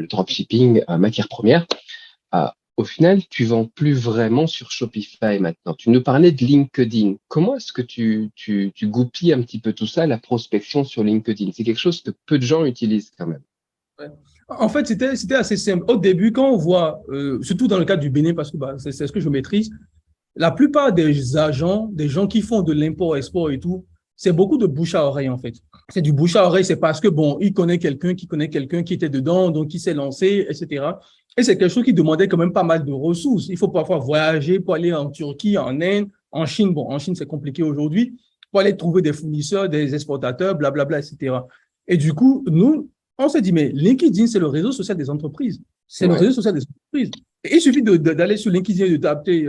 le dropshipping matière première. Au final, tu vends plus vraiment sur Shopify maintenant. Tu nous parlais de LinkedIn. Comment est-ce que tu goupilles un petit peu tout ça, la prospection sur LinkedIn? C'est quelque chose que peu de gens utilisent quand même. Ouais. En fait, c'était assez simple. Au début, quand on voit, surtout dans le cadre du Bénin, parce que bah, c'est ce que je maîtrise, la plupart des agents, des gens qui font de l'import-export et tout, c'est beaucoup de bouche à oreille, en fait. C'est du bouche à oreille, c'est parce que, bon, il connaît quelqu'un qui était dedans, donc il s'est lancé, etc. Et c'est quelque chose qui demandait quand même pas mal de ressources. Il faut parfois voyager pour aller en Turquie, en Inde, en Chine. Bon, en Chine, c'est compliqué aujourd'hui, pour aller trouver des fournisseurs, des exportateurs, blablabla, etc. Et du coup, nous, on s'est dit, mais LinkedIn, c'est le réseau social des entreprises. C'est le Ouais. réseau social des entreprises. Et il suffit d'aller sur LinkedIn et de taper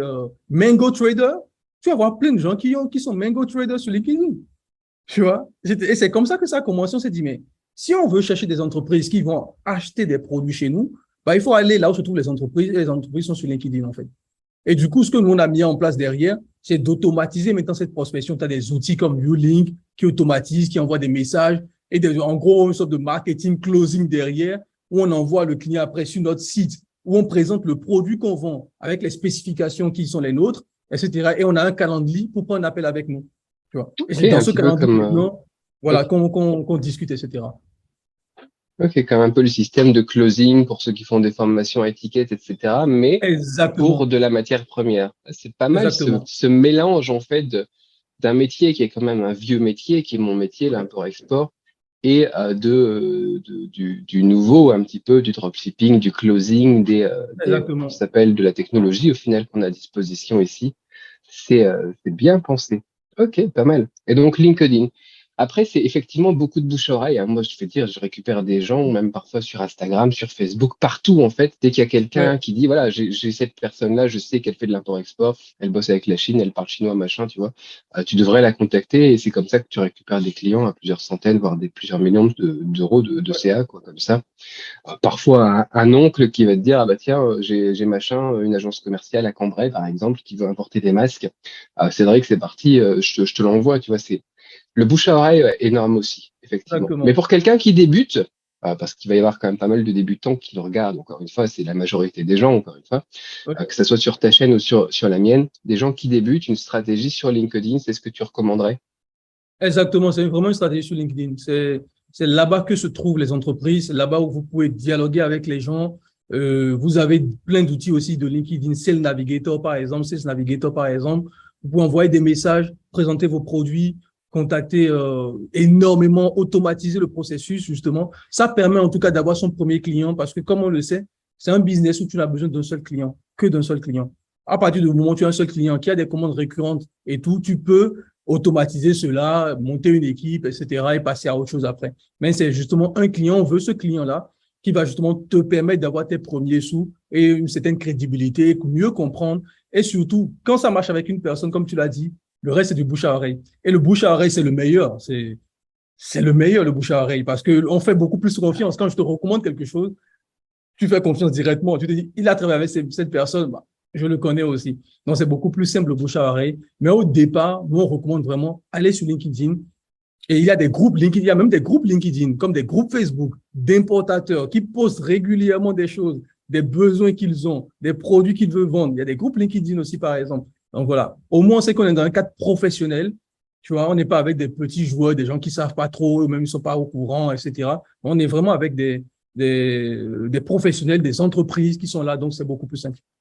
Mango Trader. Tu vas voir plein de gens qui sont Mango Trader sur LinkedIn. Tu vois? Et c'est comme ça que ça a commencé. On s'est dit, mais si on veut chercher des entreprises qui vont acheter des produits chez nous, bah, il faut aller là où se trouvent les entreprises. Et les entreprises sont sur LinkedIn, en fait. Et du coup, ce que nous, on a mis en place derrière, c'est d'automatiser maintenant cette prospection. Tu as des outils comme YouLink qui automatisent, qui envoient des messages et en gros, une sorte de marketing closing derrière où on envoie le client après sur notre site où on présente le produit qu'on vend avec les spécifications qui sont les nôtres, etc. Et on a un calendrier pour prendre un appel avec nous. Tu vois. Et Ok, c'est dans un ce petit peu calendrier comme, maintenant, voilà, ok, qu'on discute, etc. ok, comme un peu le système de closing pour ceux qui font des formations à étiquette, etc. Mais pour Exactement. de la matière première. C'est pas mal Exactement. ce mélange en fait d'un métier qui est quand même un vieux métier, qui est mon métier, Ouais. l'import-export, et du nouveau, un petit peu, du dropshipping, du closing, ça Exactement. s'appelle de la technologie au final qu'on a à disposition ici. C'est bien pensé. Ok, pas mal. Et donc LinkedIn. Après, c'est effectivement beaucoup de bouche à oreille, hein. Moi, je vais dire, je récupère des gens, même parfois sur Instagram, sur Facebook, partout en fait. Dès qu'il y a quelqu'un Ouais. qui dit, voilà, j'ai cette personne-là, je sais qu'elle fait de l'import-export, elle bosse avec la Chine, elle parle chinois, machin, tu vois. Tu devrais la contacter et c'est comme ça que tu récupères des clients à plusieurs centaines, voire des plusieurs millions d'euros de Ouais. CA, quoi, comme ça. Parfois, un oncle qui va te dire, ah bah tiens, j'ai machin, une agence commerciale à Cambrai, par exemple, qui veut importer des masques. C'est vrai que c'est parti, je te l'envoie, tu vois, c'est le bouche à oreille est énorme aussi, effectivement. Mais Exactement. pour quelqu'un qui débute, parce qu'il va y avoir quand même pas mal de débutants qui le regardent, encore une fois, c'est la majorité des gens, encore une fois, Ouais. que ce soit sur ta chaîne ou sur la mienne, des gens qui débutent, une stratégie sur LinkedIn, c'est ce que tu recommanderais? Exactement, c'est vraiment une stratégie sur LinkedIn. C'est là-bas que se trouvent les entreprises, c'est là-bas où vous pouvez dialoguer avec les gens. Vous avez plein d'outils aussi de LinkedIn, Sales Navigator par exemple, Sales Navigator par exemple. Vous pouvez envoyer des messages, présenter vos produits, contacter énormément, automatiser le processus justement. Ça permet en tout cas d'avoir son premier client parce que comme on le sait, c'est un business où tu n'as besoin d'un seul client, que d'un seul client. À partir du moment où tu as un seul client qui a des commandes récurrentes et tout, tu peux automatiser cela, monter une équipe, etc., et passer à autre chose après. Mais c'est justement un client, on veut ce client-là qui va justement te permettre d'avoir tes premiers sous et une certaine crédibilité, mieux comprendre. Et surtout, quand ça marche avec une personne, comme tu l'as dit, le reste, c'est du bouche à oreille. Et le bouche à oreille, c'est le meilleur. C'est le meilleur, le bouche à oreille, parce qu'on fait beaucoup plus confiance. Quand je te recommande quelque chose, tu fais confiance directement. Tu te dis, il a travaillé avec cette personne, bah, je le connais aussi. Donc, c'est beaucoup plus simple, bouche à oreille. Mais au départ, nous, on recommande vraiment aller sur LinkedIn. Et il y a des groupes LinkedIn, il y a même des groupes LinkedIn, comme des groupes Facebook d'importateurs qui postent régulièrement des choses, des besoins qu'ils ont, des produits qu'ils veulent vendre. Il y a des groupes LinkedIn aussi, par exemple. Donc voilà, au moins on sait qu'on est dans un cadre professionnel. Tu vois, on n'est pas avec des petits joueurs, des gens qui savent pas trop, eux-mêmes ils sont pas au courant, etc. On est vraiment avec des professionnels, des entreprises qui sont là, donc c'est beaucoup plus simple.